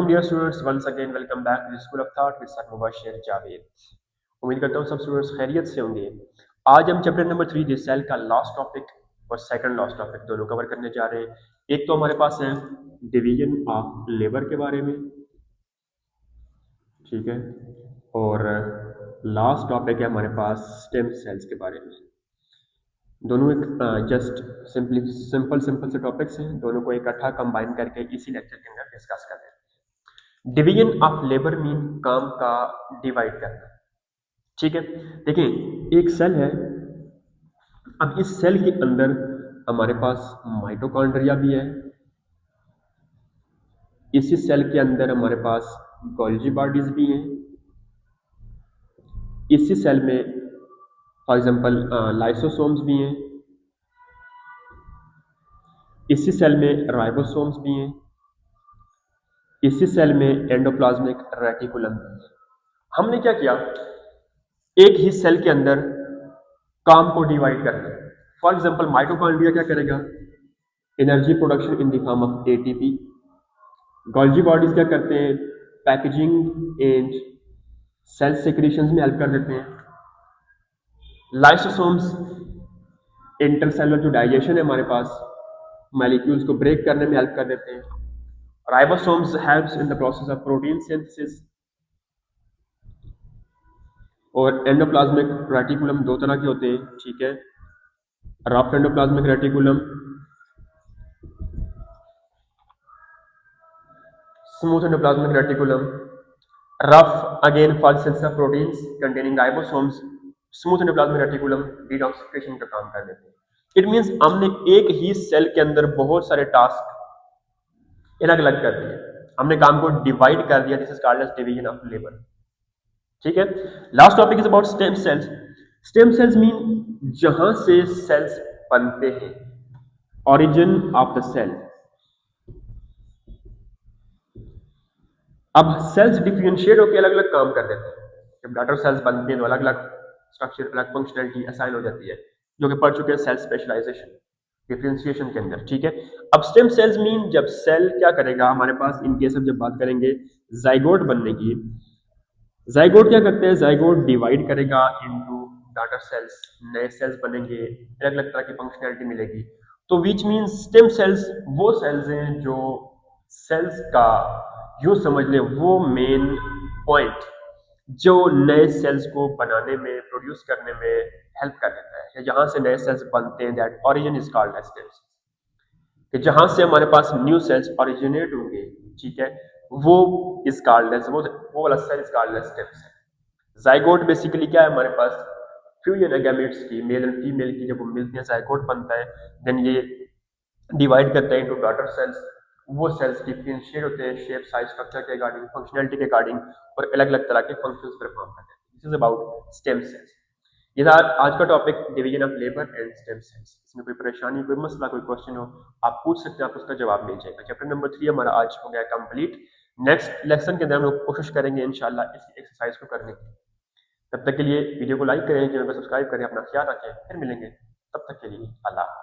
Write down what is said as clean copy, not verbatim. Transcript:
वालेकुम dear students, once again welcome back to school of thought with sir Mubashir Javed. उम्मीद करता हूँ सब स्टूडेंट्स खैरियत से होंगे। आज हम चैप्टर नंबर 3 दिस सेल का लास्ट टॉपिक और सेकंड लास्ट टॉपिक दोनों कवर करने जा रहे हैं। एक तो हमारे पास है डिवीजन ऑफ लेबर के बारे में, ठीक है, और लास्ट टॉपिक है हमारे पास स्टेम सेल्स के बारे में। दोनों एक जस्ट सिंपल से टॉपिक्स हैं, दोनों को इकट्ठा कंबाइन करके इसी लेक्चर के अंदर डिस्कस कर रहे हैं। डिवीजन ऑफ लेबर मीन काम का डिवाइड करना, ठीक है। देखिए एक सेल है, अब इस सेल के अंदर हमारे पास माइटोकॉन्ड्रिया भी है, इसी सेल के अंदर हमारे पास गोल्जी बॉडीज भी हैं, इसी सेल में फॉर एग्जांपल लाइसोसोम्स भी हैं, इसी सेल में राइबोसोम्स भी हैं, इसी सेल में एंडोप्लाज्मिक रेटिकुलम भी है। हमने क्या किया, एक ही सेल के अंदर काम को डिवाइड करना है। फॉर एग्जांपल माइटोकॉन्ड्रिया क्या करेगा, energy production in the form of ATP. Golgi bodies क्या करते हैं, पैकेजिंग एंड सेल सेक्रेशंस में हेल्प कर देते हैं। लाइसोसोम्स इंटरसेलुलर जो डाइजेशन है हमारे पास, मॉलिक्यूल्स को ब्रेक करने में हेल्प कर देते हैं। Ribosomes helps in the process of protein synthesis. और एंडोप्लाज्मिक रेटिकुलम दो तरह के होते हैं, ठीक है, rough endoplasmic reticulum, smooth endoplasmic reticulum. Rough again for synthesis of proteins containing ribosomes, smooth endoplasmic reticulum detoxification का काम कर देते हैं। इट मींस हमने एक ही सेल के अंदर बहुत सारे टास्क अलग अलग कर दिए, हमने काम को डिवाइड कर दिया। This is called as division of labour, ठीक है। Last topic is about stem cells. Stem cells mean जहां से सेल्स बनते हैं, ओरिजिन ऑफ द सेल। अब सेल्स डिफरेंशिएट होकर अलग अलग काम कर देते हैं। जब डॉटर सेल्स बनते हैं तो अलग अलग स्ट्रक्चर, अलग फंक्शनलिटी असाइन हो जाती है, जो कि पढ़ चुके हैं सेल स्पेशलाइजेशन डिफरेंशिएशन के अंदर, ठीक है। अब स्टेम सेल्स मीन जब सेल क्या करेगा हमारे पास, इन केस हम जब बात करेंगे जाइगोट बनने की, जाइगोट क्या करते हैं, जाइगोट डिवाइड करेगा इनटू डॉटर सेल्स, नए सेल्स बनेंगे, अलग अलग तरह की फंक्शनलिटी मिलेगी। तो विच मीन्स स्टेम सेल्स वो सेल्स हैं जो सेल्स का यूं समझ लें वो मेन पॉइंट जो नए सेल्स को बनाने में, प्रोड्यूस करने में हेल्प कर देता है। जहां से नए सेल्स बनते हैं, that origin is called as stem cells. कि जहां से हमारे पास न्यू सेल्स ओरिजिनेट होंगे, ठीक है, वो इज कॉल्ड एज वो वाला cell is called as stem cell. Zygote basically क्या है हमारे पास, फ्यूजन है गैमेट्स की, मेल एंड फीमेल की, जब वो मिलती है जाइगोट बनता है, देन ये डिवाइड करते हैं इनटू डॉटर सेल्स। वो सेल्स डिफरेंशिएट होते हैं शेप, साइज, स्ट्रक्चर के अकॉर्डिंग, फंक्शनलिटी के अकॉर्डिंग, और अलग अलग तरह के फंक्शंस परफॉर्म करते हैं। This is about stem sales. ये था आज का topic, division of labour and stem cells. इसमें कोई परेशानी, कोई मसला, कोई क्वेश्चन हो आप पूछ सकते हैं, आप उसका जवाब मिल जाएगा। चैप्टर नंबर 3 हमारा आज हो गया कंप्लीट। नेक्स्ट लेसन के अंदर हम लोग कोशिश करेंगे इंशाल्लाह इस एक्सरसाइज को करने की। तब तक के लिए वीडियो को लाइक करें, चैनल को सब्सक्राइब करें, अपना ख्याल रखें, फिर मिलेंगे। तब तक के लिए अल्लाह।